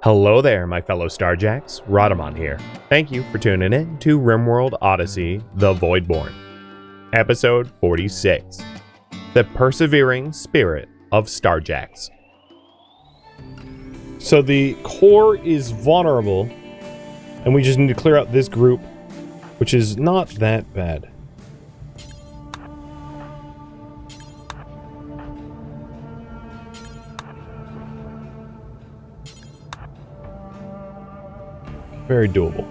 Hello there, my fellow Starjacks. Rhadamant here. Thank you for tuning in to RimWorld Odyssey, The Voidborn. Episode 46. The Persevering Spirit of Starjacks. So the core is vulnerable, and we just need to clear out this group, which is not that bad. Very doable.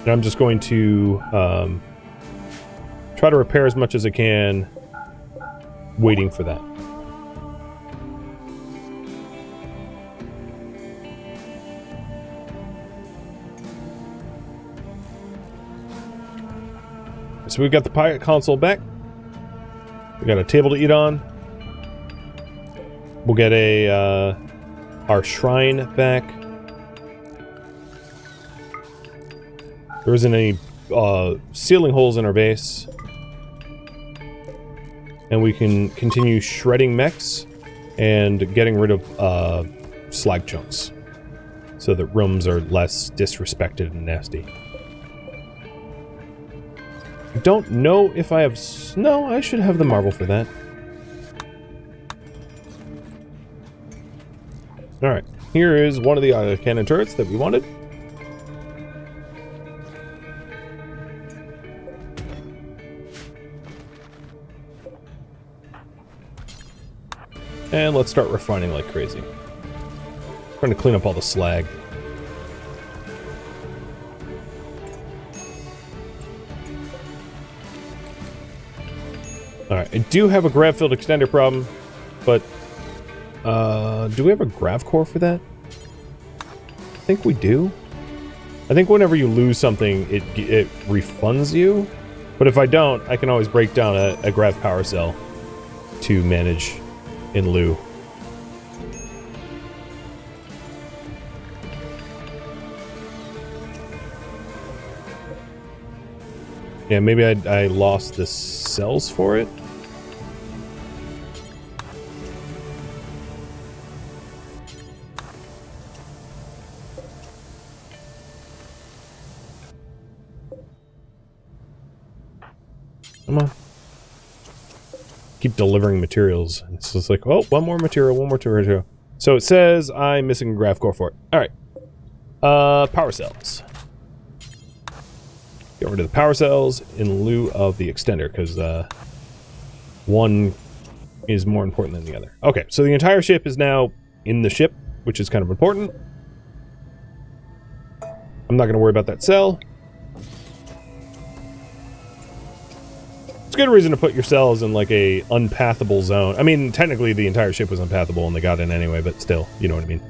And I'm just going to try to repair as much as I can, waiting for that. So we've got the pilot console back. We got a table to eat on. We'll get our shrine back. There isn't any ceiling holes in our base. And we can continue shredding mechs and getting rid of slag chunks so that rooms are less disrespected and nasty. I don't know if I have... No, I should have the marble for that. Alright, here is one of the cannon turrets that we wanted. And let's start refining like crazy. Trying to clean up all the slag. Alright, I do have a grav field extender problem, but do we have a grav core for that? I think we do. I think whenever you lose something, it refunds you, but if I don't, I can always break down a grav power cell to manage in lieu. Yeah, maybe I lost the cells for it. Come on. Keep delivering materials. It's just like, oh, one more material. So it says I'm missing a grav core for it. Alright. Power cells. Get rid of the power cells in lieu of the extender, because one is more important than the other. Okay, so the entire ship is now in the ship, which is kind of important. I'm not going to worry about that cell. It's a good reason to put your cells in like a unpathable zone. I mean, technically the entire ship was unpathable and they got in anyway, but still, you know what I mean.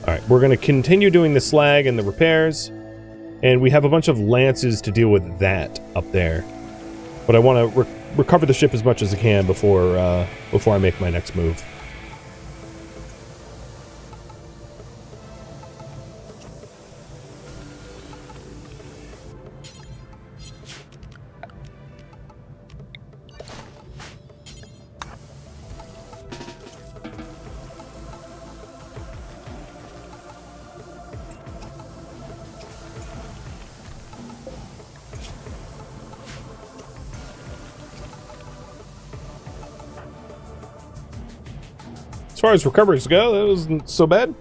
Alright, we're going to continue doing the slag and the repairs. And we have a bunch of lances to deal with that up there. But I want to recover the ship as much as I can before I make my next move. As far as recoveries go, that wasn't so bad.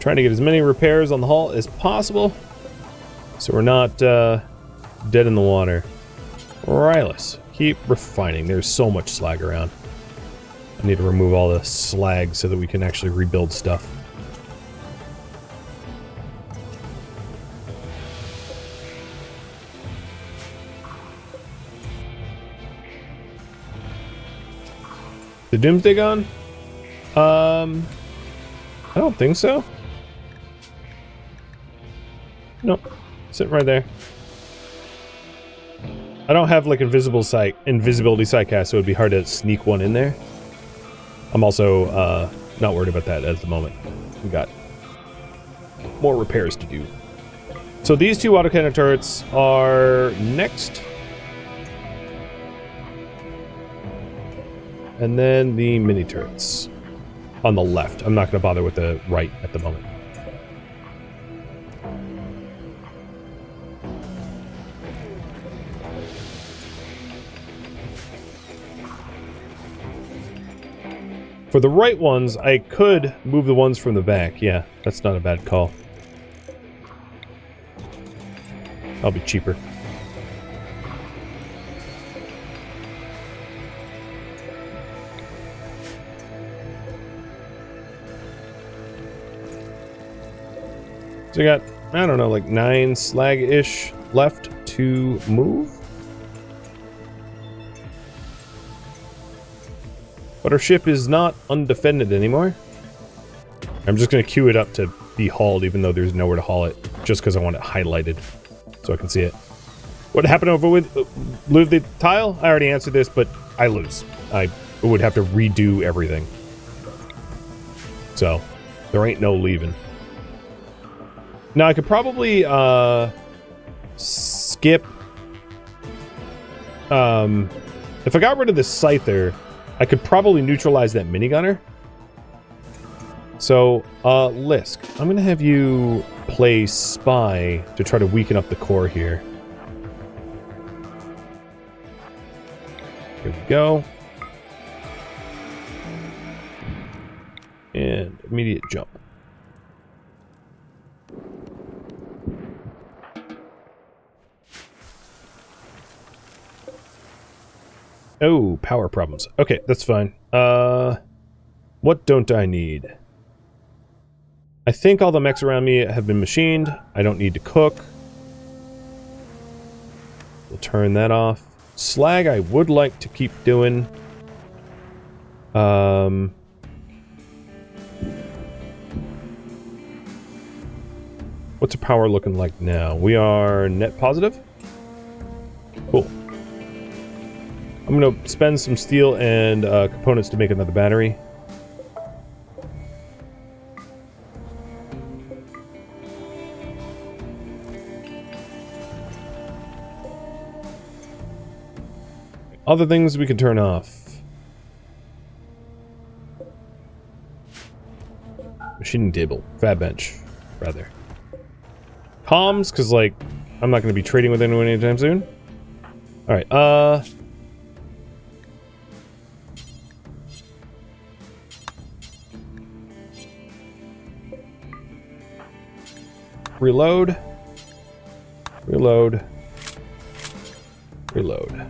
Trying to get as many repairs on the hull as possible, so we're not dead in the water. Rylus, keep refining. There's so much slag around. I need to remove all the slag so that we can actually rebuild stuff. The Doomsday gone? I don't think so. Nope. Sitting right there. I don't have like invisibility sidecast, so it'd be hard to sneak one in there. I'm also not worried about that at the moment. We got more repairs to do. So these two autocannon turrets are next. And then the mini turrets on the left. I'm not going to bother with the right at the moment. For the right ones, I could move the ones from the back. Yeah, that's not a bad call. That'll be cheaper. So we got, I don't know, like 9 slag-ish left to move. But our ship is not undefended anymore. I'm just going to queue it up to be hauled, even though there's nowhere to haul it, just because I want it highlighted so I can see it. What happened over with lose the tile? I already answered this, but I lose. I would have to redo everything. So, there ain't no leaving. Now, I could probably skip... if I got rid of the Scyther, I could probably neutralize that minigunner. So, Lisk, I'm going to have you play Spy to try to weaken up the core here. Here we go. And immediate jump. Oh, power problems. Okay, that's fine. What don't I need? I think all the mechs around me have been machined. I don't need to cook. We'll turn that off. Slag I would like to keep doing. What's our power looking like now? We are net positive? Cool. I'm going to spend some steel and components to make another battery. Other things we can turn off. Machining table. Fab bench, rather. Comms, because, like, I'm not going to be trading with anyone anytime soon. Alright, reload. Reload. Reload.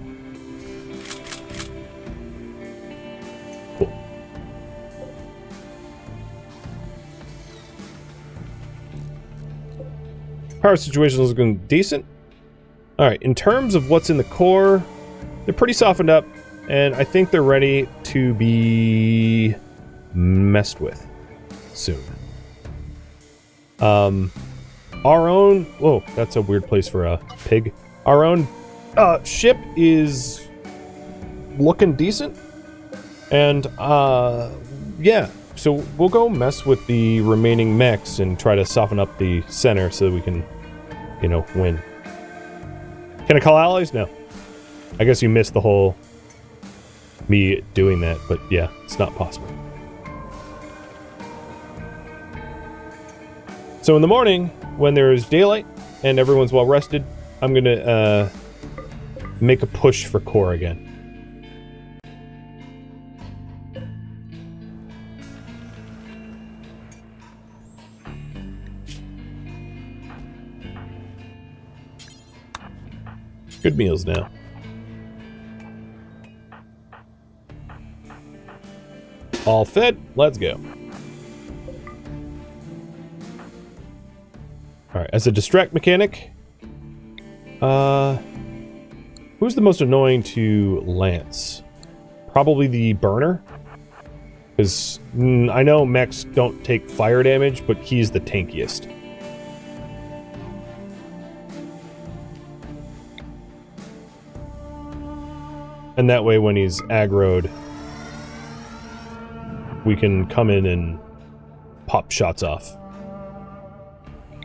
Cool. Power situation is looking decent. Alright, in terms of what's in the core, they're pretty softened up, and I think they're ready to be messed with soon. Our own... Whoa, that's a weird place for a pig. Our own ship is looking decent. And, yeah. So we'll go mess with the remaining mechs and try to soften up the center so that we can, you know, win. Can I call allies? No. I guess you missed the whole me doing that, but yeah, it's not possible. So in the morning, when there's daylight and everyone's well rested, I'm gonna make a push for core again. Good meals now. All fed, let's go. Alright, as a distract mechanic, who's the most annoying to lance? Probably the burner. Because I know mechs don't take fire damage, but he's the tankiest. And that way when he's aggroed, we can come in and pop shots off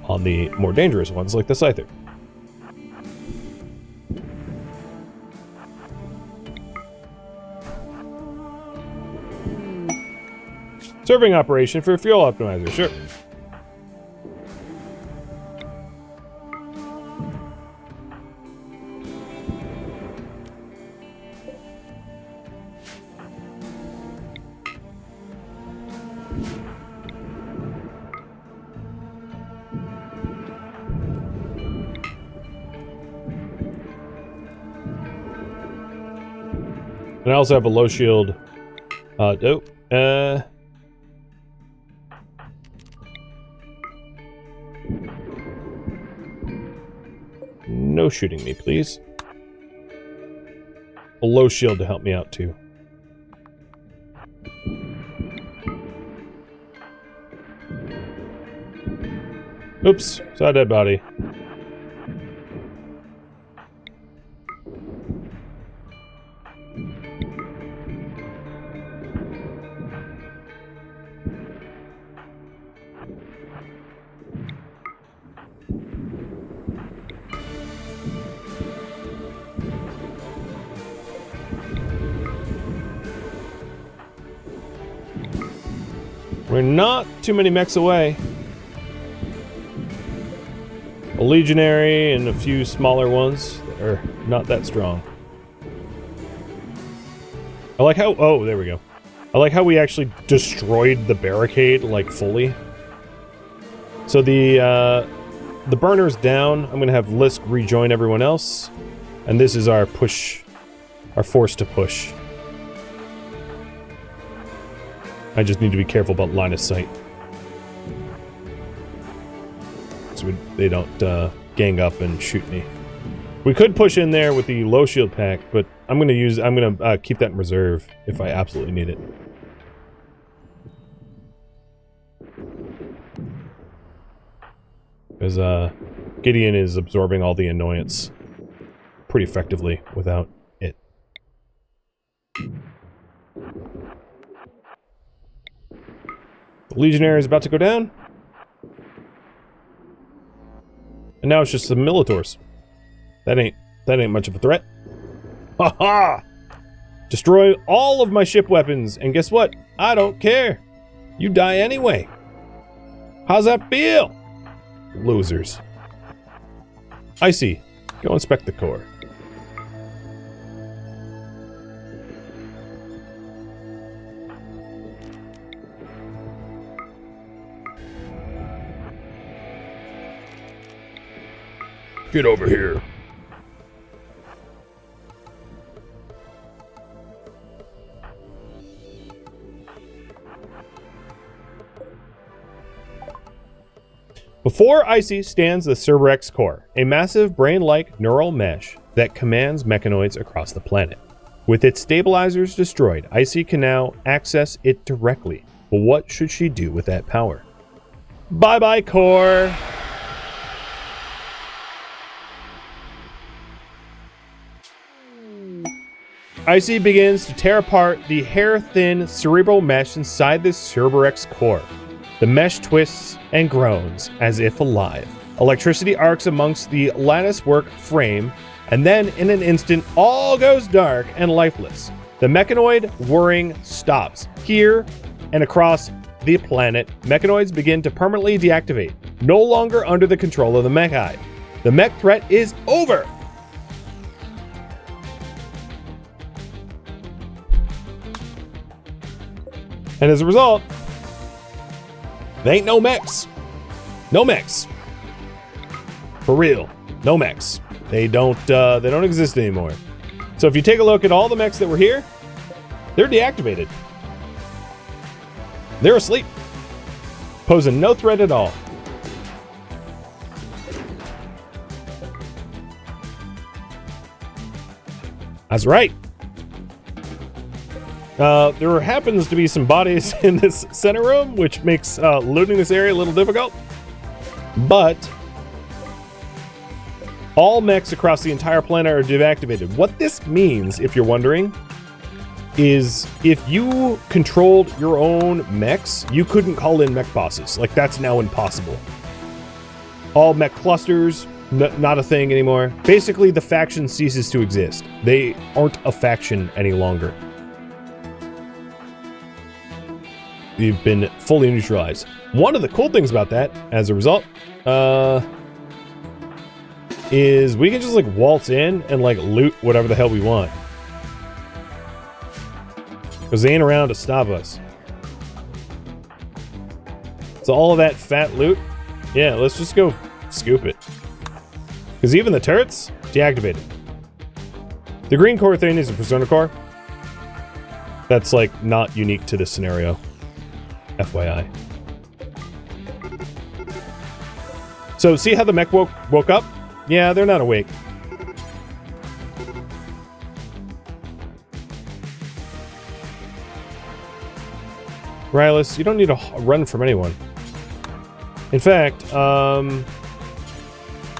on the more dangerous ones, like the Scyther. Serving operation for fuel optimizer, sure. And I also have a low shield. No shooting me, please. A low shield to help me out, too. Oops, saw a dead body. We're not too many mechs away. A legionary and a few smaller ones that are not that strong. I like how... Oh, there we go. I like how we actually destroyed the barricade, like, fully. So the burner's down. I'm going to have Lisk rejoin everyone else. And this is our push. Our force to push. I just need to be careful about line of sight. So they don't gang up and shoot me. We could push in there with the low shield pack, but I'm gonna keep that in reserve if I absolutely need it. Because Gideon is absorbing all the annoyance pretty effectively without it. The Legionary is about to go down. And now it's just the Militors. That ain't much of a threat. Ha ha! Destroy all of my ship weapons, and guess what? I don't care. You die anyway. How's that feel? Losers. Icy, go inspect the core. Get over here. Before Icy stands the Cerberus core, a massive brain-like neural mesh that commands mechanoids across the planet. With its stabilizers destroyed, Icy can now access it directly. But what should she do with that power? Bye-bye, core! Icy begins to tear apart the hair-thin cerebral mesh inside the Cerberus core. The mesh twists and groans as if alive. Electricity arcs amongst the latticework frame, and then in an instant, all goes dark and lifeless. The mechanoid whirring stops. Here and across the planet, mechanoids begin to permanently deactivate, no longer under the control of the mechai. The mech threat is over! And as a result, there ain't no mechs. No mechs. For real. No mechs. They don't exist anymore. So if you take a look at all the mechs that were here, they're deactivated. They're asleep. Posing no threat at all. That's right. There happens to be some bodies in this center room, which makes looting this area a little difficult. But All mechs across the entire planet are deactivated. What this means, if you're wondering, is if you controlled your own mechs, you couldn't call in mech bosses. Like, that's now impossible. All mech clusters, not a thing anymore. Basically, the faction ceases to exist. They aren't a faction any longer. You've been fully neutralized. One of the cool things about that, as a result, is we can just, like, waltz in and, like, loot whatever the hell we want. Because they ain't around to stop us. So all of that fat loot, yeah, let's just go scoop it. Because even the turrets, deactivated. The green core thing is a persona core. That's, like, not unique to this scenario. FYI. So, see how the mech woke up? Yeah, they're not awake. Rylus, you don't need to run from anyone. In fact,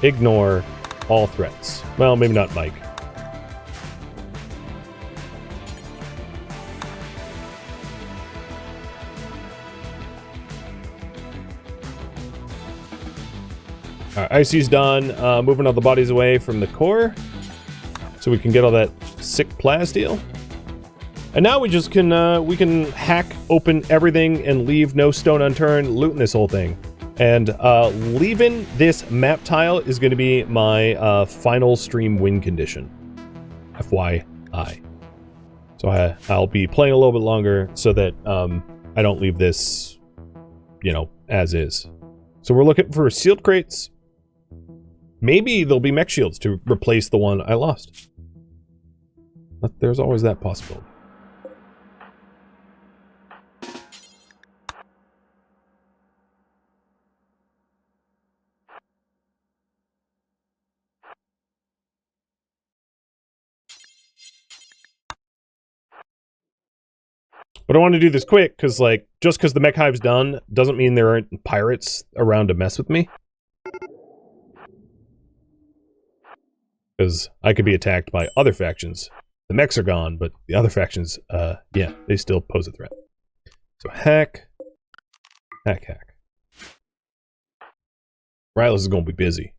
ignore all threats. Well, maybe not Mike. Alright, Icy's done. Moving all the bodies away from the core. So we can get all that sick plasteel. And now we just can, we can hack open everything and leave no stone unturned, looting this whole thing. And, leaving this map tile is going to be my, final stream win condition. FYI. So I'll be playing a little bit longer so that, I don't leave this, you know, as is. So we're looking for sealed crates. Maybe there'll be mech shields to replace the one I lost. But there's always that possibility. But I want to do this quick, because, like, just because the mech hive's done doesn't mean there aren't pirates around to mess with me. Because I could be attacked by other factions. The mechs are gone, but the other factions, yeah, they still pose a threat. So hack. Hack, hack. Rylus is going to be busy.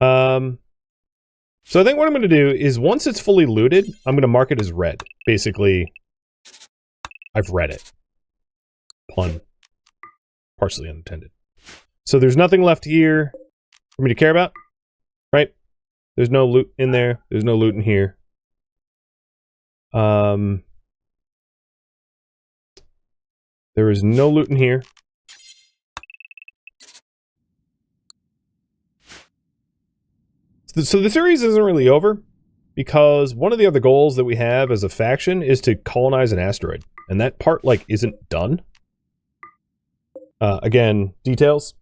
So I think what I'm going to do is, once it's fully looted, I'm going to mark it as red. Basically, I've read it. Pun. Partially unintended. So there's nothing left here for me to care about, right? There's no loot in there. There's no loot in here. There is no loot in here. So the series isn't really over, because one of the other goals that we have as a faction is to colonize an asteroid. And that part, like, isn't done. Again, details.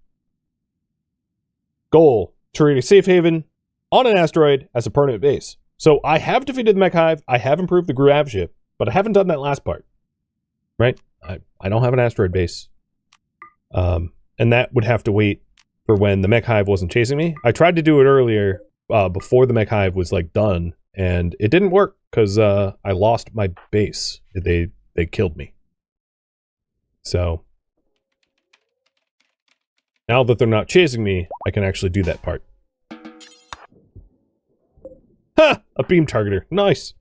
Goal: to create a safe haven on an asteroid as a permanent base. So I have defeated the mech hive, I have improved the grav ship, but I haven't done that last part. Right? I don't have an asteroid base. And that would have to wait for when the mech hive wasn't chasing me. I tried to do it earlier, before the mech hive was, like, done, and it didn't work because I lost my base. They killed me. So now that they're not chasing me, I can actually do that part. Ha! A beam targeter. Nice.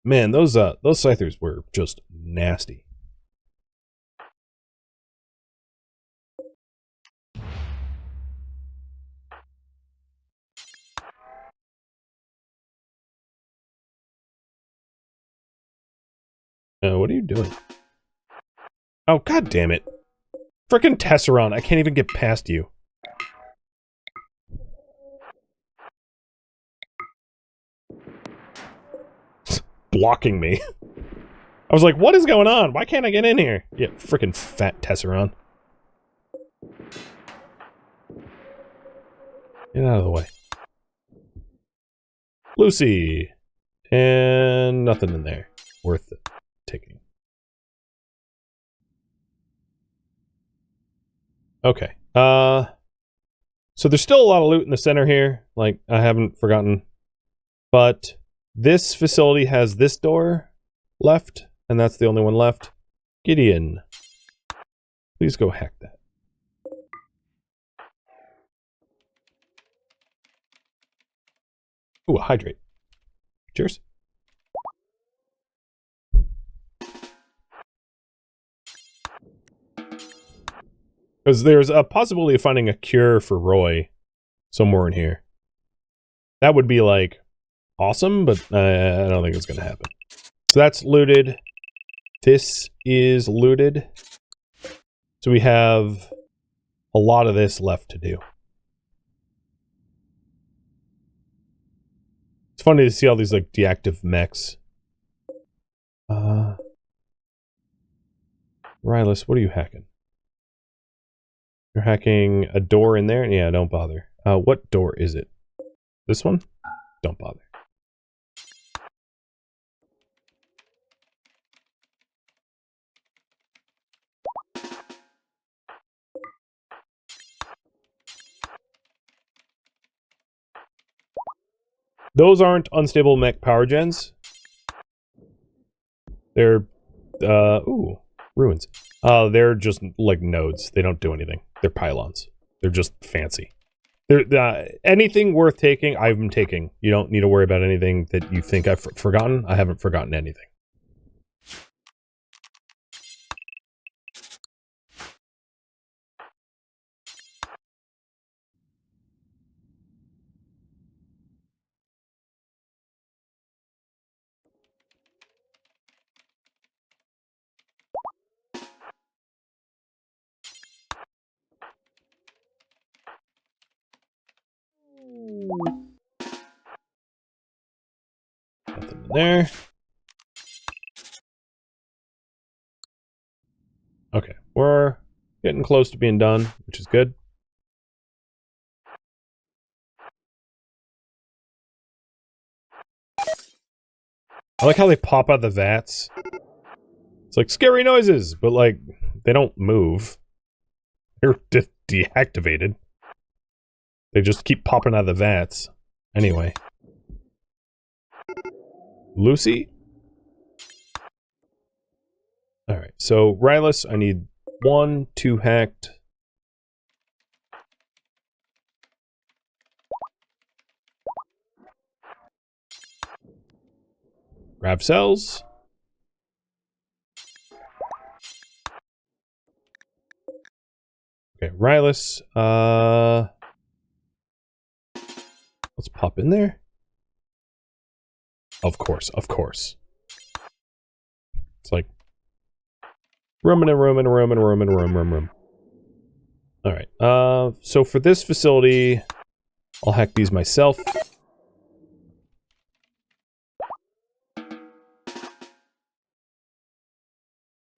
Man, those scythers were just nasty. What are you doing? Oh, god damn it. Frickin' Tesseron, I can't even get past you. Blocking me. I was like, what is going on? Why can't I get in here? Yeah, frickin' fat Tesseron. Get out of the way. Lucy. And nothing in there worth taking. Okay. So there's still a lot of loot in the center here. Like, I haven't forgotten. But this facility has this door left, and that's the only one left. Gideon, please go hack that. Ooh, a hydrate. Cheers. Because there's a possibility of finding a cure for Roy somewhere in here. That would be, like, awesome, but I don't think it's going to happen. So that's looted. This is looted. So we have a lot of this left to do. It's funny to see all these, like, deactive mechs. Rylus, what are you hacking? You're hacking a door in there? Yeah, don't bother. What door is it? This one? Don't bother. Those aren't unstable mech power gens. They're, ooh, ruins. They're just, like, nodes. They don't do anything. They're pylons. They're just fancy. They're, anything worth taking, I'm taking. You don't need to worry about anything that you think I've forgotten. I haven't forgotten anything. Nothing in there. Okay, we're getting close to being done, which is good. I like how they pop out the vats. It's like scary noises, but, like, they don't move. They're deactivated. They just keep popping out of the vats. Anyway. Lucy? Alright, so Rylus, I need 1, 2 hacked. Grab cells. Okay, Rylus, let's pop in there. Of course, of course. It's like room and a room and a room and a room and a room. Alright, so for this facility, I'll hack these myself.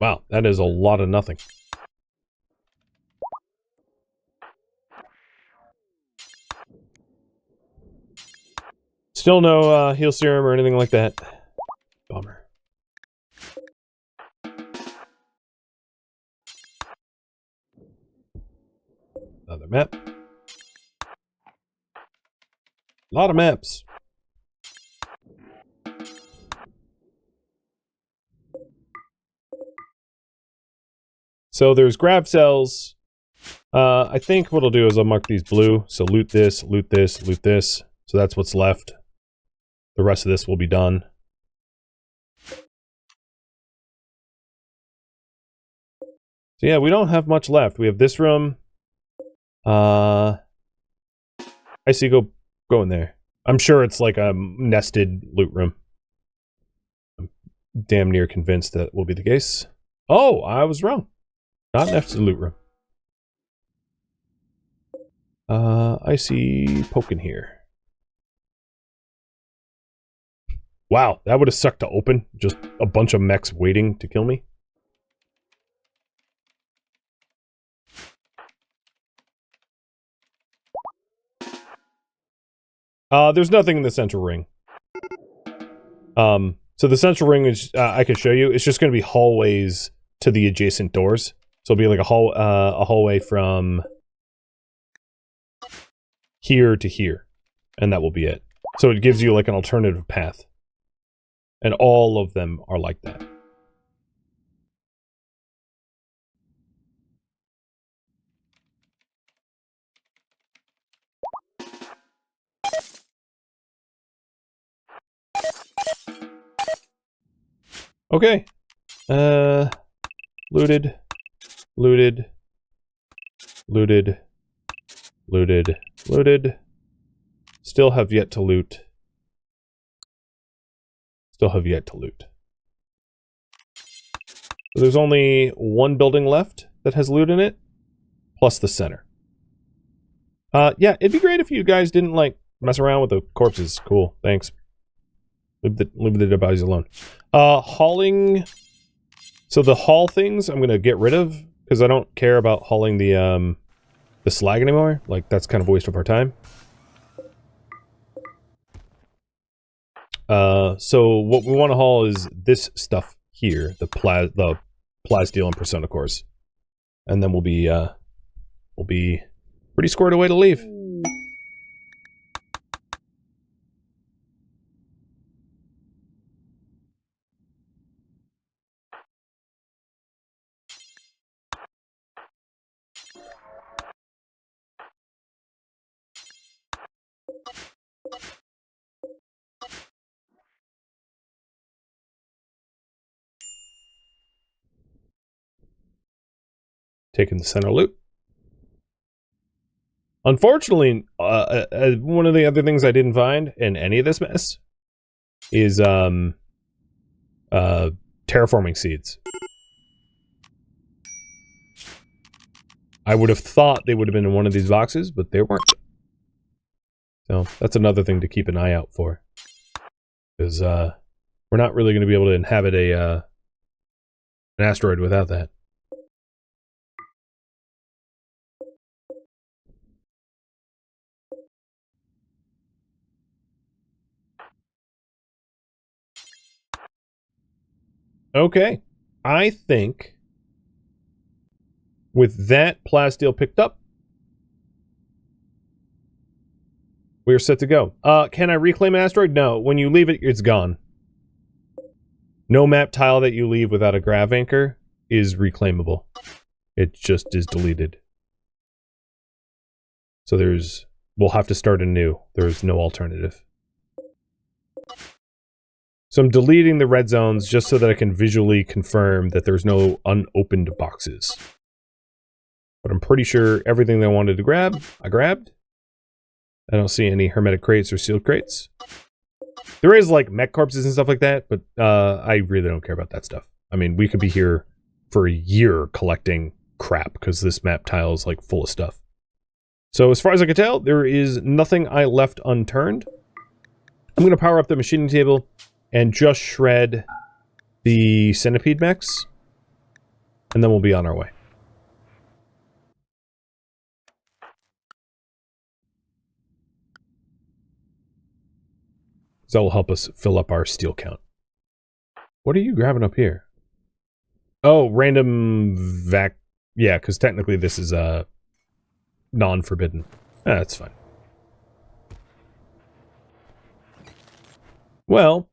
Wow, that is a lot of nothing. Still no heal serum or anything like that. Bummer. Another map. A lot of maps. So there's grab cells. I think what I'll do is I'll mark these blue. So loot this, loot this, loot this. So that's what's left. The rest of this will be done. So yeah, we don't have much left. We have this room. I see, go in there. I'm sure it's like a nested loot room. I'm damn near convinced that will be the case. Oh, I was wrong. Not nested loot room. I see poking here. Wow, that would have sucked to open. Just a bunch of mechs waiting to kill me. There's nothing in the central ring. So the central ring is, I can show you, it's just going to be hallways to the adjacent doors. So it'll be like a hallway from here to here, and that will be it. So it gives you like an alternative path. And all of them are like that. Okay. Looted. Looted. Looted. Looted. Looted. Still have yet to loot. Still have yet to loot. So there's only one building left that has loot in it, plus the center. Yeah, it'd be great if you guys didn't, like, mess around with the corpses. Cool, thanks. Leave the dead bodies alone. Hauling... So the haul things I'm gonna get rid of, because I don't care about hauling the slag anymore. Like, that's kind of a waste of our time. So what we want to haul is this stuff here, the plasteel and persona cores. And then we'll be pretty squared away to leave. Taking the center loot. Unfortunately, one of the other things I didn't find in any of this mess is terraforming seeds. I would have thought they would have been in one of these boxes, but they weren't. So that's another thing to keep an eye out for, because we're not really going to be able to inhabit an asteroid without that. Okay, I think with that plasteel picked up, we're set to go. Can I reclaim an asteroid? No. When you leave it, it's gone. No map tile that you leave without a grav anchor is reclaimable. It just is deleted. So we'll have to start anew. There's no alternative. So I'm deleting the red zones just so that I can visually confirm that there's no unopened boxes. But I'm pretty sure everything that I wanted to grab, I grabbed. I don't see any hermetic crates or sealed crates. There is, like, mech corpses and stuff like that, but I really don't care about that stuff. I mean, we could be here for a year collecting crap, because this map tile is, like, full of stuff. So as far as I can tell, there is nothing I left unturned. I'm going to power up the machining table and just shred the centipede mechs, and then we'll be on our way. So that will help us fill up our steel count. What are you grabbing up here? Oh, random vac... Yeah, because technically this is non-forbidden. That's fine. Well,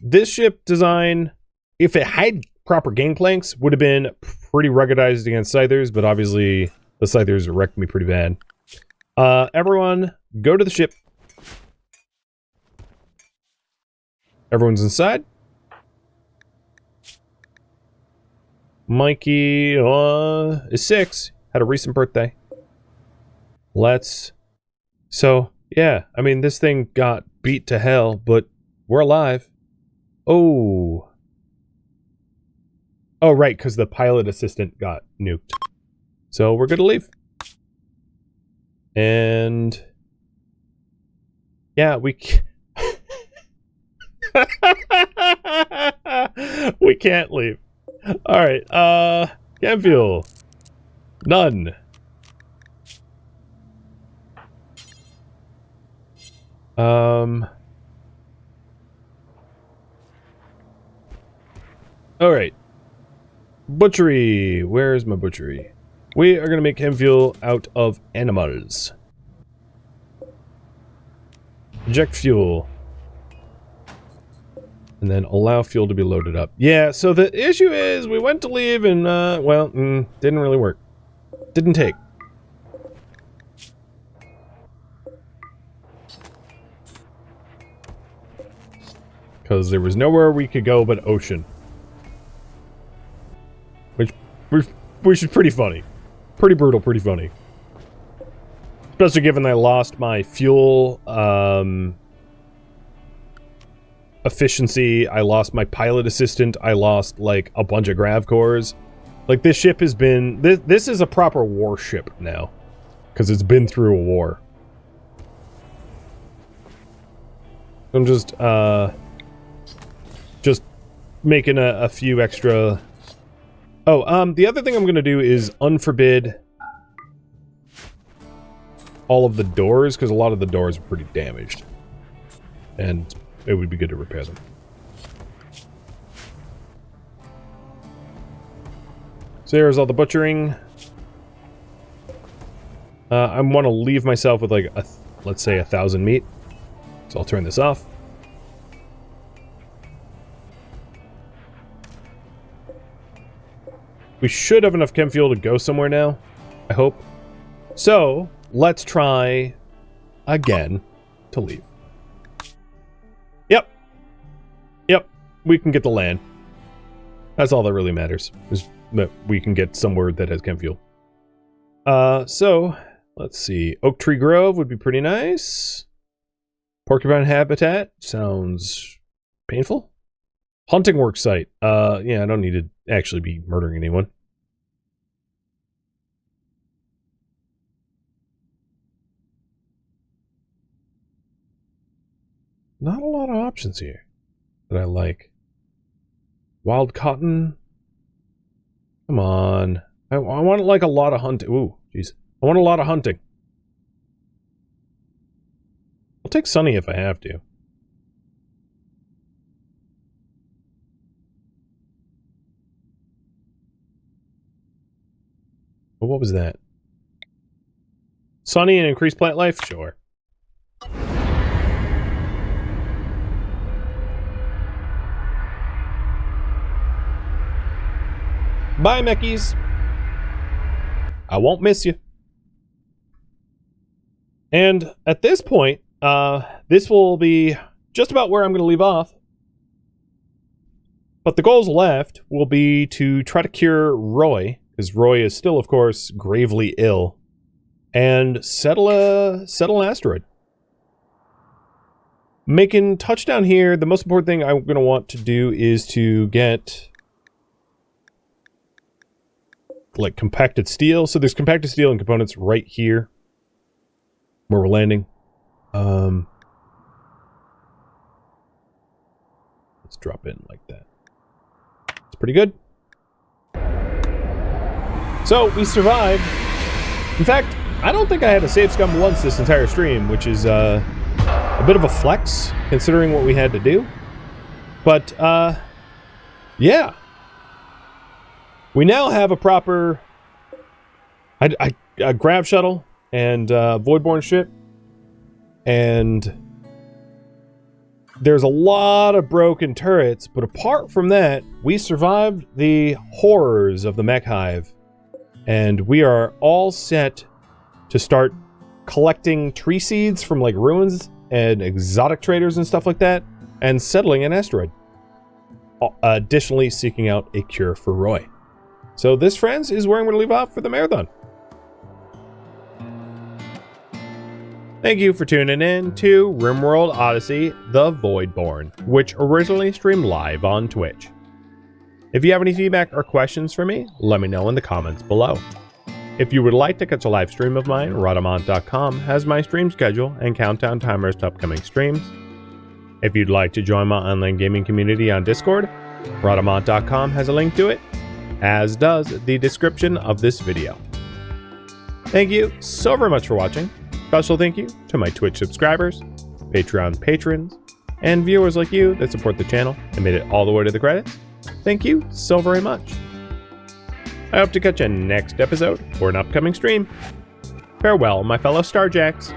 this ship design, if it had proper gangplanks, would have been pretty ruggedized against Scythers, but obviously the Scythers wrecked me pretty bad. Everyone, go to the ship. Everyone's inside. Mikey is 6. Had a recent birthday. So, yeah, I mean, this thing got beat to hell, but we're alive. Oh, right, because the pilot assistant got nuked. So we're good to leave. And yeah, we we can't leave. All right, chem fuel. None. Alright. Butchery. Where's my butchery? We are going to make chem fuel out of animals. Inject fuel. And then allow fuel to be loaded up. Yeah, so the issue is we went to leave and, well, didn't really work. Didn't take. Because there was nowhere we could go but ocean. Which is pretty funny. Pretty brutal, pretty funny. Especially given I lost my fuel, efficiency, I lost my pilot assistant, I lost, like, a bunch of grav cores. Like, this ship has been... This is a proper warship now. Because it's been through a war. I'm just making a few extra... Oh, the other thing I'm gonna do is unforbid all of the doors, because a lot of the doors are pretty damaged. And it would be good to repair them. So there's all the butchering. I want to leave myself with like, let's say 1,000 meat. So I'll turn this off. We should have enough chem fuel to go somewhere now, I hope. So, let's try again to leave. Yep. Yep, we can get the land. That's all that really matters, is that we can get somewhere that has chem fuel. So, let's see. Oak Tree Grove would be pretty nice. Porcupine Habitat sounds painful. Hunting work site. Yeah, I don't need to actually be murdering anyone. Not a lot of options here that I like. Wild cotton. Come on. I want like a lot of hunting. Ooh, jeez. I want a lot of hunting. I'll take Sunny if I have to. But what was that? Sunny and increased plant life? Sure. Bye, Meckies. I won't miss you. And at this point, this will be just about where I'm going to leave off. But the goals left will be to try to cure Roy, because Roy is still, of course, gravely ill, and settle an asteroid. Making touchdown here, the most important thing I'm going to want to do is to get like compacted steel. So there's compacted steel and components right here where we're landing. Let's drop in like that. It's pretty good. So we survived. In fact, I don't think I had a save scum once this entire stream, which is a bit of a flex considering what we had to do. But yeah. We now have a proper a grav shuttle and Voidborn ship, and there's a lot of broken turrets, but apart from that, we survived the horrors of the mech hive, and we are all set to start collecting tree seeds from like ruins and exotic traders and stuff like that, and settling an asteroid. Additionally, seeking out a cure for Roy. So this, friends, is where I'm going to leave off for the marathon. Thank you for tuning in to RimWorld Odyssey, The Voidborn, which originally streamed live on Twitch. If you have any feedback or questions for me, let me know in the comments below. If you would like to catch a live stream of mine, Rhadamant.com has my stream schedule and countdown timers to upcoming streams. If you'd like to join my online gaming community on Discord, Rhadamant.com has a link to it, as does the description of this video. Thank you so very much for watching. Special thank you to my Twitch subscribers, Patreon patrons, and viewers like you that support the channel and made it all the way to the credits. Thank you so very much. I hope to catch you next episode or an upcoming stream. Farewell, my fellow Starjacks.